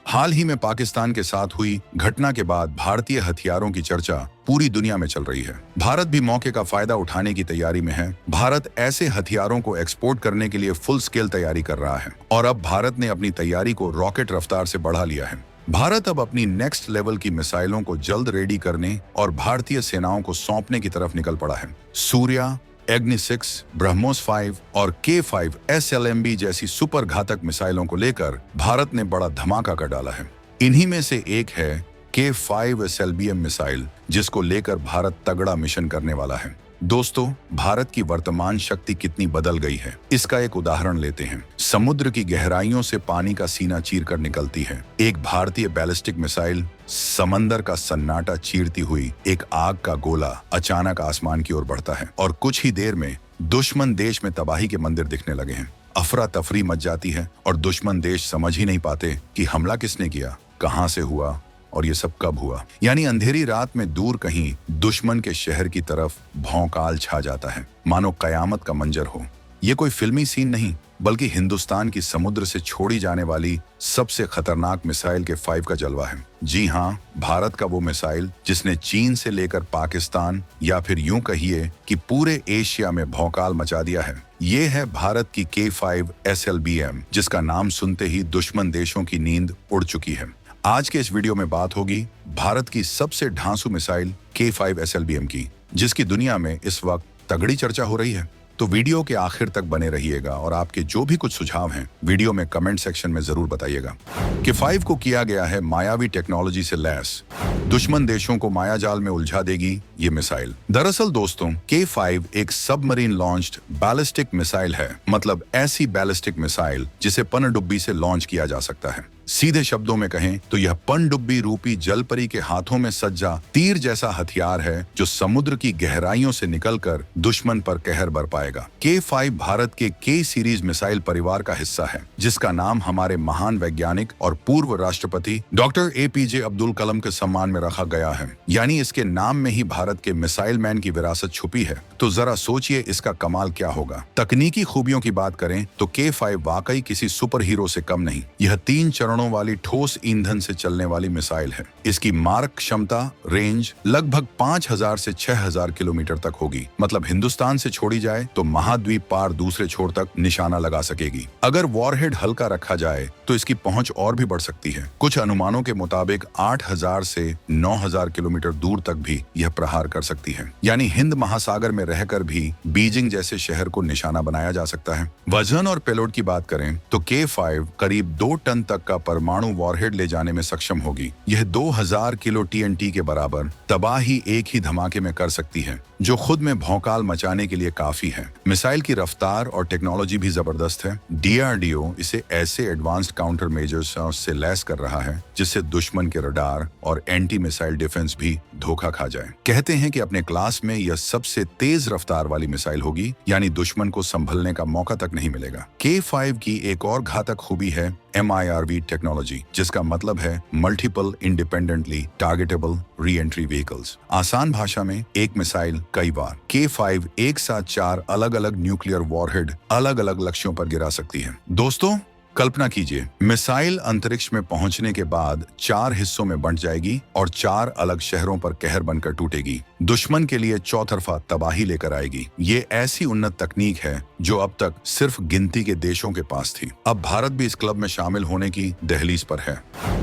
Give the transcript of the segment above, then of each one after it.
हाल ही में पाकिस्तान के साथ हुई घटना के बाद भारतीय हथियारों की चर्चा पूरी दुनिया में चल रही है। भारत भी मौके का फायदा उठाने की तैयारी में है। भारत ऐसे हथियारों को एक्सपोर्ट करने के लिए फुल स्केल तैयारी कर रहा है और अब भारत ने अपनी तैयारी को रॉकेट रफ्तार से बढ़ा लिया है। भारत अब अपनी नेक्स्ट लेवल की मिसाइलों को जल्द रेडी करने और भारतीय सेनाओं को सौंपने की तरफ निकल पड़ा है। सूर्या, एग्नि-6, ब्रह्मोस 5 और K5 SLMB जैसी सुपर घातक मिसाइलों को लेकर भारत ने बड़ा धमाका कर डाला है। इन्हीं में से एक है K5 SLBM मिसाइल, जिसको लेकर भारत तगड़ा मिशन करने वाला है। दोस्तों, भारत की वर्तमान शक्ति कितनी बदल गई है, इसका एक उदाहरण लेते हैं। समुद्र की गहराइयों से पानी का सीना चीरकर निकलती है। एक भारतीय बैलिस्टिक मिसाइल समंदर का सन्नाटा चीरती हुई एक आग का गोला अचानक आसमान की ओर बढ़ता है और कुछ ही देर में दुश्मन देश में तबाही के मंदिर दिखने लगे हैं। अफरा तफरी मच जाती है और दुश्मन देश समझ ही नहीं पाते कि हमला किसने किया, कहां से हुआ और ये सब कब हुआ। यानी अंधेरी रात में दूर कहीं दुश्मन के शहर की तरफ भौकाल छा जाता है, मानो कयामत का मंजर हो। ये कोई फिल्मी सीन नहीं, बल्कि हिंदुस्तान की समुद्र से छोड़ी जाने वाली सबसे खतरनाक मिसाइल K5 का जलवा है। जी हाँ, भारत का वो मिसाइल जिसने चीन से लेकर पाकिस्तान या फिर यूं कहिए कि पूरे एशिया में भौकाल मचा दिया है। ये है भारत की K5 SLBM, जिसका नाम सुनते ही दुश्मन देशों की नींद उड़ चुकी है। आज के इस वीडियो में बात होगी भारत की सबसे ढांसू मिसाइल K5 SLBM की, जिसकी दुनिया में इस वक्त तगड़ी चर्चा हो रही है। तो वीडियो के आखिर तक बने रहिएगा और आपके जो भी कुछ सुझाव हैं वीडियो में कमेंट सेक्शन में जरूर बताइएगा। K5 को किया गया है मायावी टेक्नोलॉजी से लैस, दुश्मन देशों को मायाजाल में उलझा देगी ये मिसाइल। दरअसल दोस्तों, K5 एक सबमरीन लॉन्च्ड बैलिस्टिक मिसाइल है, मतलब ऐसी बैलिस्टिक मिसाइल जिसे पनडुब्बी से लॉन्च किया जा सकता है। सीधे शब्दों में कहें तो यह पनडुब्बी रूपी जलपरी के हाथों में सज्जा तीर जैसा हथियार है, जो समुद्र की गहराइयों से निकलकर दुश्मन पर कहर बरपाएगा। K5 भारत के K सीरीज मिसाइल परिवार का हिस्सा है, जिसका नाम हमारे महान वैज्ञानिक और पूर्व राष्ट्रपति डॉक्टर APJ अब्दुल कलाम के सम्मान में रखा गया है। यानी इसके नाम में ही भारत के मिसाइल मैन की विरासत छुपी है। तो जरा सोचिए इसका कमाल क्या होगा। तकनीकी खूबियों की बात करें तो K5 वाकई किसी सुपर हीरो से कम नहीं। यह 3 चरणों वाली ठोस ईंधन से चलने वाली मिसाइल है। इसकी मारक क्षमता रेंज लगभग 5000 से 6000 किलोमीटर तक होगी। मतलब हिंदुस्तान से छोड़ी जाए तो महाद्वीप पार दूसरे छोर तक निशाना लगा सकेगी। अगर वॉरहेड हल्का रखा जाए तो इसकी पहुंच और भी बढ़ सकती है। कुछ अनुमानों के मुताबिक 8000 से 9000 किलोमीटर दूर तक भी यह प्रहार कर सकती है। यानी हिंद महासागर में रहकर भी बीजिंग जैसे शहर को निशाना बनाया जा सकता है। वजन और पेलोड की बात करें तो K5 करीब 2 टन तक का परमाणु वॉरहेड ले जाने में सक्षम होगी। यह 2000 किलो TNT के बराबर तबाही एक ही धमाके में कर सकती है, जो खुद में भौकाल मचाने के लिए काफी है। मिसाइल की रफ्तार और टेक्नोलॉजी भी जबरदस्त है। DRDO इसे ऐसे एडवांस्ड काउंटर मेजर्स से लैस कर रहा है जिससे दुश्मन के रडार और एंटी मिसाइल डिफेंस भी धोखा खा जाए। कहते हैं कि अपने क्लास में यह सबसे तेज रफ्तार वाली मिसाइल होगी, यानी दुश्मन को संभलने का मौका तक नहीं मिलेगा। K5 की एक और घातक खूबी है MIRV टेक्नोलॉजी, जिसका मतलब है multiple independently targetable re entry vehicles. आसान भाषा में एक मिसाइल कई बार K5 एक साथ 4 अलग अलग न्यूक्लियर वॉरहेड अलग अलग लक्ष्यों पर गिरा सकती है। दोस्तों, कल्पना कीजिए, मिसाइल अंतरिक्ष में पहुंचने के बाद 4 हिस्सों में बंट जाएगी और 4 अलग शहरों पर कहर बनकर टूटेगी। दुश्मन के लिए चौतरफा तबाही लेकर आएगी। ये ऐसी उन्नत तकनीक है जो अब तक सिर्फ गिनती के देशों के पास थी। अब भारत भी इस क्लब में शामिल होने की दहलीज पर है।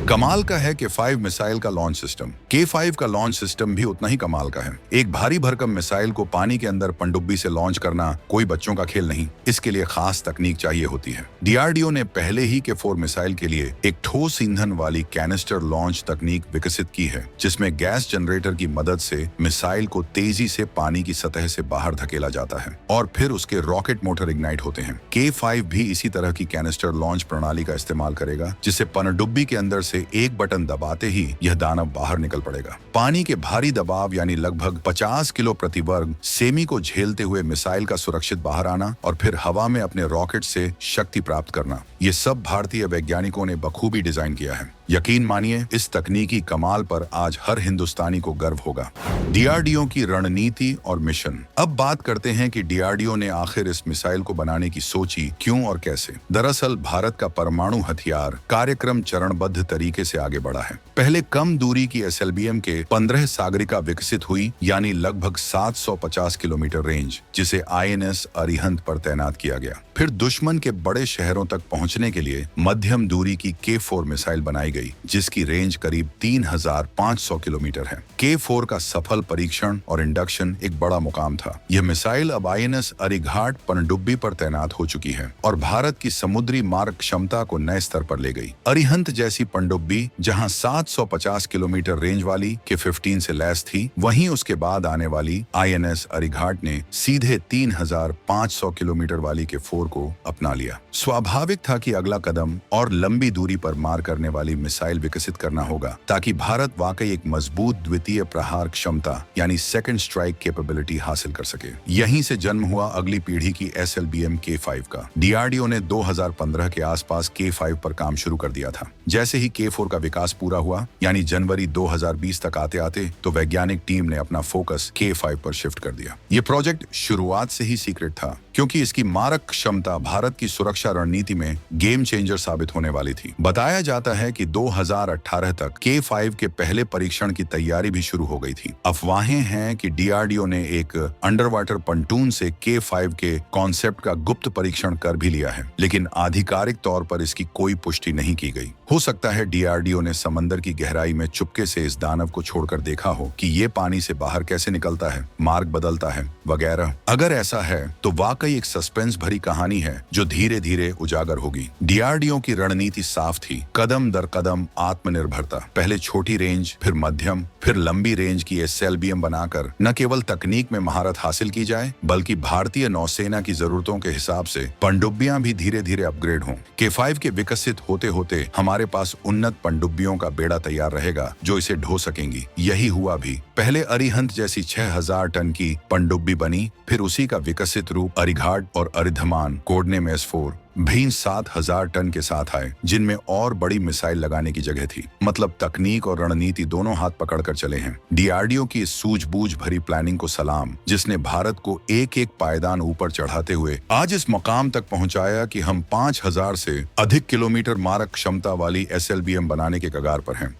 कमाल का है K5 मिसाइल का लॉन्च सिस्टम। K5 का लॉन्च सिस्टम भी उतना ही कमाल का है। एक भारी भरकम मिसाइल को पानी के अंदर पनडुब्बी से लॉन्च करना कोई बच्चों का खेल नहीं। इसके लिए खास तकनीक चाहिए होती है। DRDO ने पहले ही K4 मिसाइल के लिए एक ठोस ईंधन वाली कैनिस्टर लॉन्च तकनीक विकसित की है, जिसमें गैस जनरेटर की मदद से मिसाइल को तेजी से पानी की सतह से बाहर धकेला जाता है और फिर उसके रॉकेट मोटर इग्नाइट होते हैं। K5 भी इसी तरह की कैनिस्टर लॉन्च प्रणाली का इस्तेमाल करेगा, जिससे पनडुब्बी के अंदर से एक बटन दबाते ही यह दानव बाहर निकल पड़ेगा। पानी के भारी दबाव यानी लगभग 50 किलो प्रति वर्ग सेमी को झेलते हुए मिसाइल का सुरक्षित बाहर आना और फिर हवा में अपने रॉकेट से शक्ति प्राप्त करना, ये सब भारतीय वैज्ञानिकों ने बखूबी डिजाइन किया है। यकीन मानिए, इस तकनीकी कमाल पर आज हर हिंदुस्तानी को गर्व होगा। डीआरडीओ की रणनीति और मिशन। अब बात करते हैं कि डीआरडीओ ने आखिर इस मिसाइल को बनाने की सोची क्यों और कैसे। दरअसल भारत का परमाणु हथियार कार्यक्रम चरणबद्ध तरीके से आगे बढ़ा है। पहले कम दूरी की एसएलबीएम के 15 सागरिका विकसित हुई, यानी लगभग 750 किलोमीटर रेंज, जिसे आईएनएस अरिहंत पर तैनात किया गया। फिर दुश्मन के बड़े शहरों तक पहुंचने के लिए मध्यम दूरी की K4 मिसाइल बनाई गई, जिसकी रेंज करीब 3500 किलोमीटर है। K4 का सफल परीक्षण और इंडक्शन एक बड़ा मुकाम था। यह मिसाइल अब आईएनएस अरिघाट पनडुब्बी पर तैनात हो चुकी है और भारत की समुद्री मार्ग क्षमता को नए स्तर पर ले गई। अरिहंत जैसी पनडुब्बी जहां 750 किलोमीटर रेंज वाली K15 से लैस थी, वहीं उसके बाद आने वाली आईएनएस अरिघाट ने सीधे 3500 किलोमीटर वाली K4 को अपना लिया। स्वाभाविक था कि अगला कदम और लंबी दूरी पर मार करने वाली मिसाइल विकसित करना होगा, ताकि भारत वाकई एक मजबूत द्वितीय प्रहार क्षमता यानी सेकंड स्ट्राइक कैपेबिलिटी हासिल कर सके। यहीं से जन्म हुआ अगली पीढ़ी की एसएलबीएम K5 का। डीआरडीओ ने 2015 के आसपास K5 पर काम शुरू कर दिया था। जैसे ही K4 का विकास पूरा हुआ, यानी जनवरी 2020 तक आते आते, तो वैज्ञानिक टीम ने अपना फोकस K5 पर शिफ्ट कर दिया। ये प्रोजेक्ट शुरुआत से ही सीक्रेट था, क्योंकि इसकी मारक क्षमता भारत की सुरक्षा रणनीति में गेम चेंजर साबित होने वाली थी। बताया जाता है कि 2018 तक K5 के पहले परीक्षण की तैयारी भी शुरू हो गई थी। अफवाहें हैं कि डीआरडीओ ने एक अंडर वाटर पंटून से K5 के कॉन्सेप्ट का गुप्त परीक्षण कर भी लिया है, लेकिन आधिकारिक तौर पर इसकी कोई पुष्टि नहीं की गई। हो सकता है डीआरडीओ ने समंदर की गहराई में चुपके से इस दानव को छोड़कर देखा हो कि ये पानी से बाहर कैसे निकलता है, मार्ग बदलता है वगैरह। अगर ऐसा है तो वाकई एक सस्पेंस भरी कहानी है जो धीरे धीरे उजागर होगी। डीआरडीओ की रणनीति साफ थी, कदम दर कदम आत्मनिर्भरता। पहले छोटी रेंज, फिर मध्यम, फिर लंबी रेंज की एसएलबीएम बनाकर न केवल तकनीक में महारत हासिल की जाए, बल्कि भारतीय नौसेना की जरूरतों के हिसाब से पनडुब्बियां भी धीरे धीरे अपग्रेड हों। K5 के विकसित होते होते हमारे पास उन्नत पनडुब्बियों का बेड़ा तैयार रहेगा जो इसे ढो सकेंगी। यही हुआ भी। पहले अरिहंत जैसी 6000 टन की पनडुब्बी बनी, फिर उसी का विकसित रूप अरिघाट और अरिधमान कोडनेम S4 भी 7000 टन के साथ आए, जिनमें और बड़ी मिसाइल लगाने की जगह थी। मतलब तकनीक और रणनीति दोनों हाथ पकड़कर चले हैं। डीआरडीओ की इस सूझबूझ भरी प्लानिंग को सलाम, जिसने भारत को एक एक पायदान ऊपर चढ़ाते हुए आज इस मकाम तक पहुंचाया कि हम 5000 से अधिक किलोमीटर मारक क्षमता वाली एसएलबीएम बनाने के कगार पर हैं।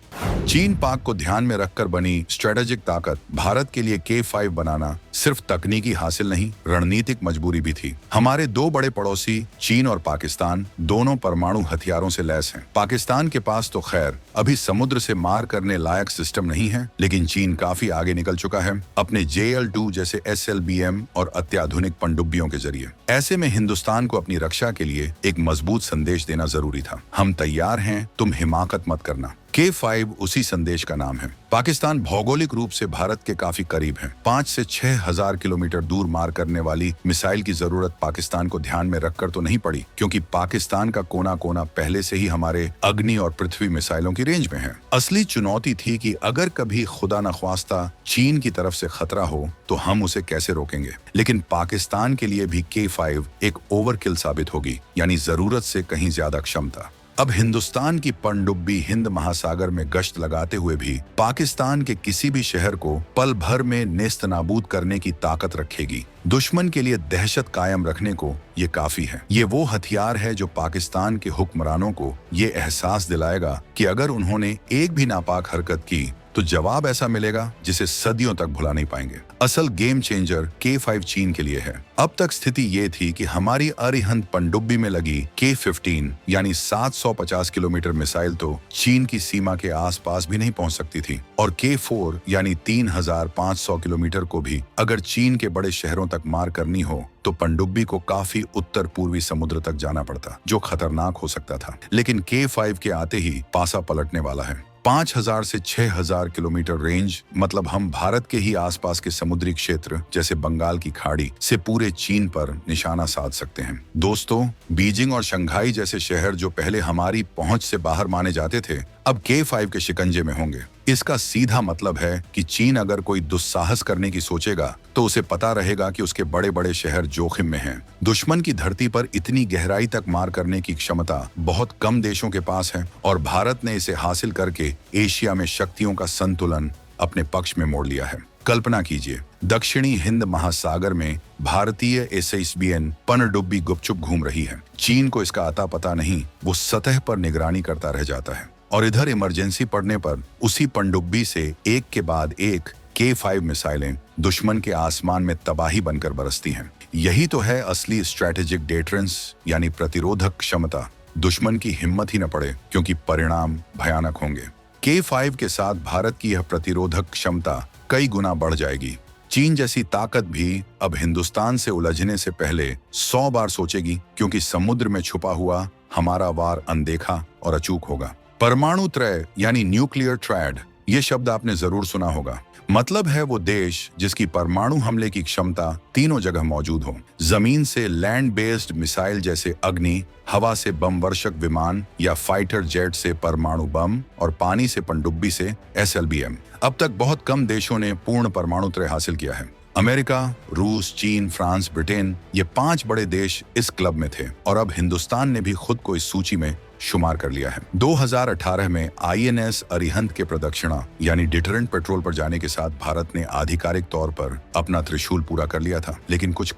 चीन पाक को ध्यान में रखकर बनी स्ट्रेटेजिक ताकत भारत के लिए K5 बनाना सिर्फ तकनीकी हासिल नहीं, रणनीतिक मजबूरी भी थी। हमारे दो बड़े पड़ोसी चीन और पाकिस्तान दोनों परमाणु हथियारों से लैस हैं। पाकिस्तान के पास तो खैर अभी समुद्र से मार करने लायक सिस्टम नहीं है, लेकिन चीन काफी आगे निकल चुका है अपने JL2 जैसे SLBM और अत्याधुनिक पनडुब्बियों के जरिए। ऐसे में हिंदुस्तान को अपनी रक्षा के लिए एक मजबूत संदेश देना जरूरी था। हम तैयार हैं, तुम हिमाकत मत करना। K5 उसी संदेश का नाम है। पाकिस्तान भौगोलिक रूप से भारत के काफी करीब है। 5 से 6000 किलोमीटर दूर मार करने वाली मिसाइल की जरूरत पाकिस्तान को ध्यान में रखकर तो नहीं पड़ी, क्योंकि पाकिस्तान का कोना कोना पहले से ही हमारे अग्नि और पृथ्वी मिसाइलों की रेंज में है। असली चुनौती थी कि अगर कभी खुदा न ख्वास्ता चीन की तरफ से खतरा हो तो हम उसे कैसे रोकेंगे। लेकिन पाकिस्तान के लिए भी K5 एक ओवरकिल साबित होगी, यानी जरूरत से कहीं ज्यादा क्षमता। अब हिंदुस्तान की पनडुब्बी हिंद महासागर में गश्त लगाते हुए भी पाकिस्तान के किसी भी शहर को पल भर में नेस्तनाबूद करने की ताकत रखेगी। दुश्मन के लिए दहशत कायम रखने को ये काफी है। ये वो हथियार है जो पाकिस्तान के हुक्मरानों को ये एहसास दिलाएगा कि अगर उन्होंने एक भी नापाक हरकत की तो जवाब ऐसा मिलेगा जिसे सदियों तक भुला नहीं पाएंगे। असल गेम चेंजर K5 चीन के लिए है। अब तक स्थिति ये थी कि हमारी अरिहंत पनडुब्बी में लगी K15 यानी 750 किलोमीटर मिसाइल तो चीन की सीमा के आसपास भी नहीं पहुंच सकती थी, और K4 यानी 3500 किलोमीटर को भी अगर चीन के बड़े शहरों तक मार करनी हो तो पनडुब्बी को काफी उत्तर पूर्वी समुद्र तक जाना पड़ता, जो खतरनाक हो सकता था। लेकिन K5 के आते ही पासा पलटने वाला है। 5000 से 6000 किलोमीटर रेंज, मतलब हम भारत के ही आसपास के समुद्री क्षेत्र जैसे बंगाल की खाड़ी से पूरे चीन पर निशाना साध सकते हैं। दोस्तों, बीजिंग और शंघाई जैसे शहर जो पहले हमारी पहुंच से बाहर माने जाते थे, अब K5 के शिकंजे में होंगे। इसका सीधा मतलब है कि चीन अगर कोई दुस्साहस करने की सोचेगा तो उसे पता रहेगा कि उसके बड़े बड़े शहर जोखिम में हैं। दुश्मन की धरती पर इतनी गहराई तक मार करने की क्षमता बहुत कम देशों के पास है और भारत ने इसे हासिल करके एशिया में शक्तियों का संतुलन अपने पक्ष में मोड़ लिया है। कल्पना कीजिए, दक्षिणी हिंद महासागर में भारतीय SSBN पनडुब्बी गुपचुप घूम रही है। चीन को इसका अता पता नहीं, वो सतह पर निगरानी करता रह जाता है और इधर इमरजेंसी पड़ने पर उसी पनडुब्बी से एक के बाद एक K5 मिसाइलें दुश्मन के आसमान में तबाही बनकर बरसती हैं। यही तो है असली स्ट्रैटेजिक डेटरेंस, यानी प्रतिरोधक क्षमता। दुश्मन की हिम्मत ही न पड़े, क्योंकि परिणाम भयानक होंगे। K5 के साथ भारत की यह प्रतिरोधक क्षमता कई गुना बढ़ जाएगी। चीन जैसी ताकत भी अब हिंदुस्तान से उलझने से पहले 100 बार सोचेगी, क्योंकि समुद्र में छुपा हुआ हमारा वार अनदेखा और अचूक होगा। परमाणु त्रय यानी न्यूक्लियर ट्रायड, ये शब्द आपने जरूर सुना होगा। मतलब है वो देश जिसकी परमाणु हमले की क्षमता तीनों जगह मौजूद हो। जमीन से लैंड बेस्ड मिसाइल जैसे अग्नि, हवा से बम वर्षक विमान या फाइटर जेट से परमाणु बम और पानी से पनडुब्बी से SLBM। अब तक बहुत कम देशों ने पूर्ण परमाणु त्रय हासिल किया है। अमेरिका, रूस, चीन, फ्रांस, ब्रिटेन, ये 5 बड़े देश इस क्लब में थे और अब हिंदुस्तान ने भी खुद को इस सूची में शुमार कर लिया है। 2018 में INS अरिहंत के प्रदक्षिणा यानी डिटरेंट पेट्रोल पर जाने के साथ भारत ने आधिकारिक तौर पर अपना त्रिशूल पूरा कर लिया था, लेकिन कुछ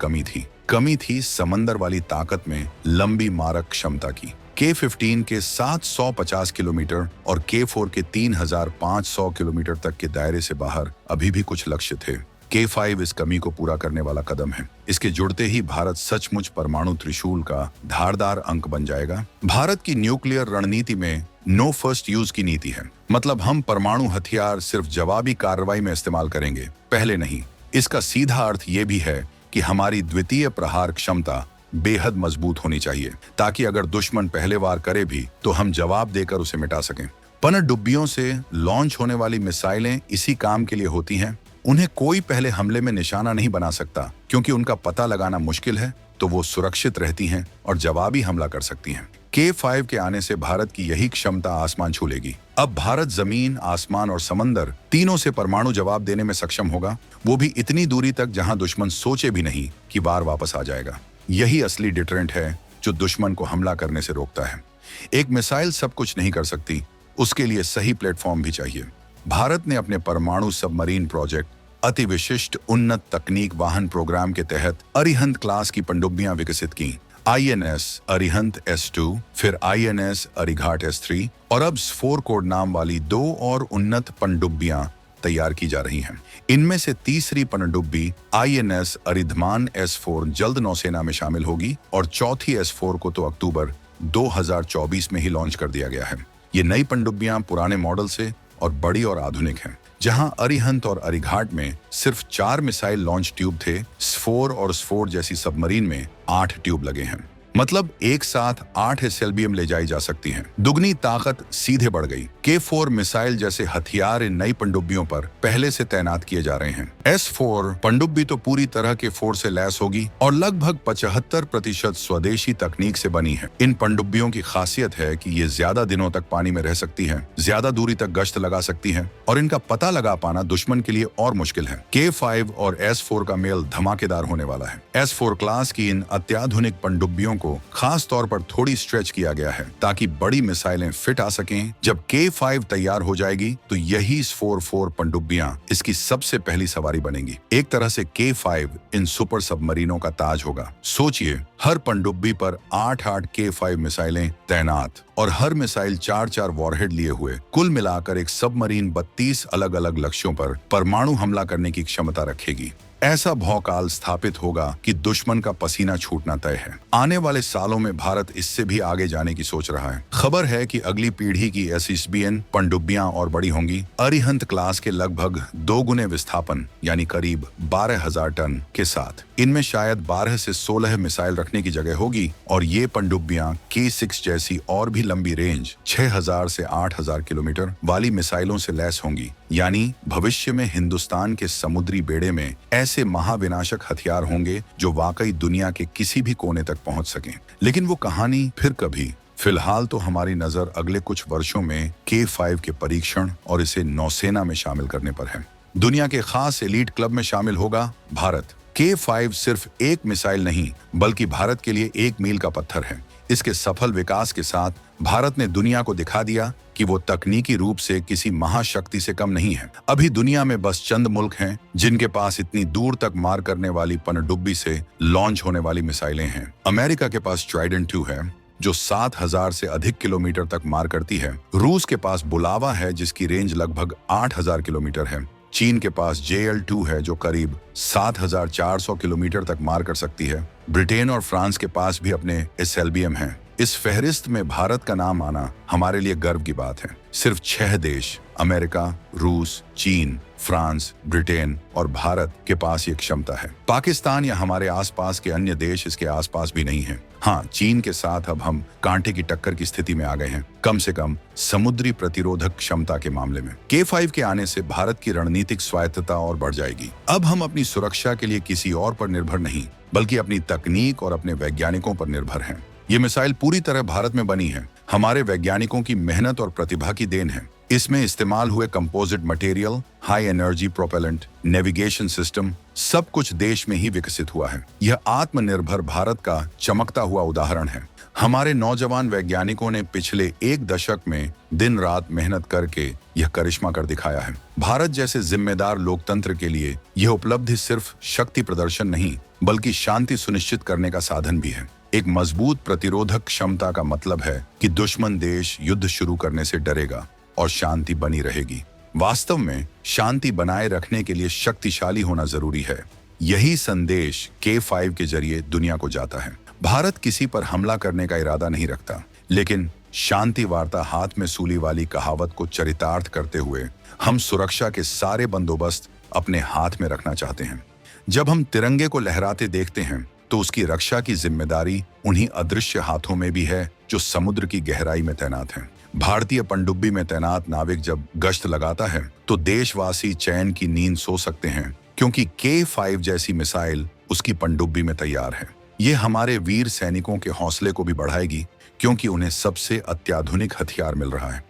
कमी थी समंदर वाली ताकत में लंबी मारक क्षमता की। K15 के 750 किलोमीटर और K4 के 3500 किलोमीटर तक के दायरे से बाहर अभी भी कुछ लक्ष्य थे। K5 इस कमी को पूरा करने वाला कदम है। इसके जुड़ते ही भारत सचमुच परमाणु त्रिशूल का धारदार अंक बन जाएगा। भारत की न्यूक्लियर रणनीति में नो फर्स्ट यूज की नीति है। मतलब हम परमाणु हथियार सिर्फ जवाबी कार्रवाई में इस्तेमाल करेंगे, पहले नहीं। इसका सीधा अर्थ ये भी है कि हमारी द्वितीय प्रहार क्षमता बेहद मजबूत होनी चाहिए, ताकि अगर दुश्मन पहले वार करे भी तो हम जवाब देकर उसे मिटा सकें। पनडुब्बियों से लॉन्च होने वाली मिसाइलें इसी काम के लिए होती हैं। उन्हें कोई पहले हमले में निशाना नहीं बना सकता, क्योंकि उनका पता लगाना मुश्किल है, तो वो सुरक्षित रहती हैं और जवाबी हमला कर सकती हैं। K5 के आने से भारत की यही क्षमता आसमान छू लेगी। अब भारत जमीन, आसमान और समंदर तीनों से परमाणु जवाब देने में सक्षम होगा, वो भी इतनी दूरी तक जहां दुश्मन सोचे भी नहीं कि वार वापस आ जाएगा। यही असली डिटरेंट है जो दुश्मन को हमला करने से रोकता है। एक मिसाइल सब कुछ नहीं कर सकती, उसके लिए सही प्लेटफॉर्म भी चाहिए। भारत ने अपने परमाणु सबमरीन प्रोजेक्ट अति विशिष्ट उन्नत तकनीक वाहन प्रोग्राम के तहत अरिहंत क्लास की पनडुब्बियां विकसित की। INS अरिहंत S2, फिर INS अरिघाट S3 और अब S4 कोड नाम वाली 2 और उन्नत पनडुब्बियां तैयार की जा रही हैं। इनमें से तीसरी पनडुब्बी INS अरिधमान S4 जल्द नौसेना में शामिल होगी और चौथी S4 को तो अक्टूबर 2024 में ही लॉन्च कर दिया गया है। ये नई पनडुब्बियां पुराने मॉडल से और बड़ी और आधुनिक हैं। जहां अरिहंत और अरिघाट में सिर्फ 4 मिसाइल लॉन्च ट्यूब थे, S4 और S4 जैसी सबमरीन में 8 ट्यूब लगे हैं। मतलब एक साथ 8 SLBM ले जाई जा सकती हैं। दुगनी ताकत सीधे बढ़ गई। K4 मिसाइल जैसे हथियार इन नई पनडुब्बियों पर पहले से तैनात किए जा रहे हैं। S4 पनडुब्बी तो पूरी तरह के फोर से लैस होगी और लगभग 75% स्वदेशी तकनीक से बनी है। इन पनडुब्बियों की खासियत है कि ये ज्यादा दिनों तक पानी में रह सकती हैं, ज्यादा दूरी तक गश्त लगा सकती हैं और इनका पता लगा पाना दुश्मन के लिए और मुश्किल है। K5 और S4 का मेल धमाकेदार होने वाला है। S4 क्लास की इन अत्याधुनिक पनडुब्बियों को खास तौर पर थोड़ी स्ट्रेच किया गया है ताकि बड़ी मिसाइलें फिट आ सकें। जब K5 तैयार हो जाएगी तो यही S4 पनडुब्बियां इसकी सबसे पहली सवारी बनेंगी। एक तरह से K5 इन सुपर सबमरीनों का ताज होगा। सोचिए, हर पनडुब्बी पर 8-8 K5 मिसाइलें तैनात और हर मिसाइल 4-4 वॉरहेड लिए हुए। कुल मिलाकर एक सबमरीन 32 अलग अलग लक्ष्यों पर परमाणु हमला करने की क्षमता रखेगी। ऐसा भौकाल स्थापित होगा कि दुश्मन का पसीना छूटना तय है। आने वाले सालों में भारत इससे भी आगे जाने की सोच रहा है। खबर है कि अगली पीढ़ी की SSBN पनडुब्बियां और बड़ी होंगी। अरिहंत क्लास के लगभग 2 गुने विस्थापन यानी करीब 12,000 टन के साथ। इनमें शायद 12 से 16 मिसाइल रखने की जगह होगी और ये पनडुब्बियां K6 जैसी और भी लंबी रेंज 6,000 से 8,000 किलोमीटर वाली मिसाइलों से लैस होंगी। यानी भविष्य में हिंदुस्तान के समुद्री बेड़े में ऐसे महाविनाशक हथियार होंगे जो वाकई दुनिया के किसी भी कोने तक पहुंच सकें। लेकिन वो कहानी फिर कभी फिलहाल तो हमारी नजर अगले कुछ वर्षों में K5 के परीक्षण और इसे नौसेना में शामिल करने पर है। दुनिया के खास एलीट क्लब में शामिल होगा भारत। K5 सिर्फ एक मिसाइल नहीं बल्कि भारत के लिए एक मील का पत्थर है। इसके सफल विकास के साथ भारत ने दुनिया को दिखा दिया कि वो तकनीकी रूप से किसी महाशक्ति से कम नहीं है। अभी दुनिया में बस चंद मुल्क हैं जिनके पास इतनी दूर तक मार करने वाली पनडुब्बी से लॉन्च होने वाली मिसाइलें हैं। अमेरिका के पास ट्राइडेंट 2 है जो 7,000 से अधिक किलोमीटर तक मार करती है। रूस के पास बुलावा है जिसकी रेंज लगभग 8,000 किलोमीटर है। चीन के पास JL-2 है जो करीब 7,400 किलोमीटर तक मार कर सकती है। ब्रिटेन और फ्रांस के पास भी अपने SLBM हैं। इस फहरिस्त में भारत का नाम आना हमारे लिए गर्व की बात है। सिर्फ 6 देश अमेरिका, रूस, चीन, फ्रांस, ब्रिटेन और भारत के पास ये क्षमता है। पाकिस्तान या हमारे आसपास के अन्य देश इसके आसपास भी नहीं है। हाँ, चीन के साथ अब हम कांटे की टक्कर की स्थिति में आ गए हैं, कम से कम समुद्री प्रतिरोधक क्षमता के मामले में। K5 के आने से भारत की रणनीतिक स्वायत्तता और बढ़ जाएगी। अब हम अपनी सुरक्षा के लिए किसी और पर निर्भर नहीं बल्कि अपनी तकनीक और अपने वैज्ञानिकों पर निर्भर हैं। ये मिसाइल पूरी तरह भारत में बनी है। हमारे वैज्ञानिकों की मेहनत और प्रतिभा की देन है। इसमें इस्तेमाल हुए composite material, high energy propellant, navigation system सब कुछ देश में ही विकसित हुआ है। यह आत्मनिर्भर भारत का चमकता हुआ उदाहरण है। हमारे नौजवान वैज्ञानिकों ने पिछले 1 दशक में दिन रात मेहनत करके यह करिश्मा कर दिखाया है। भारत जैसे जिम्मेदार लोकतंत्र के लिए यह उपलब्धि सिर्फ शक्ति प्रदर्शन नहीं बल्कि शांति सुनिश्चित करने का साधन भी है। एक मजबूत प्रतिरोधक क्षमता का मतलब है कि दुश्मन देश युद्ध शुरू करने से डरेगा और शांति बनी रहेगी। वास्तव में शांति बनाए रखने के लिए शक्तिशाली होना जरूरी है। यही संदेश K5 के जरिए दुनिया को जाता है। भारत किसी पर हमला करने का इरादा नहीं रखता, लेकिन शांति वार्ता हाथ में सूली वाली कहावत को चरितार्थ करते हुए हम सुरक्षा के सारे बंदोबस्त अपने हाथ में रखना चाहते हैं। जब हम तिरंगे को लहराते देखते हैं तो उसकी रक्षा की जिम्मेदारी उन्हीं अदृश्य हाथों में भी है जो समुद्र की गहराई में तैनात हैं। भारतीय पनडुब्बी में तैनात नाविक जब गश्त लगाता है तो देशवासी चैन की नींद सो सकते हैं क्योंकि K5 जैसी मिसाइल उसकी पनडुब्बी में तैयार है। ये हमारे वीर सैनिकों के हौसले को भी बढ़ाएगी क्योंकि उन्हें सबसे अत्याधुनिक हथियार मिल रहा है।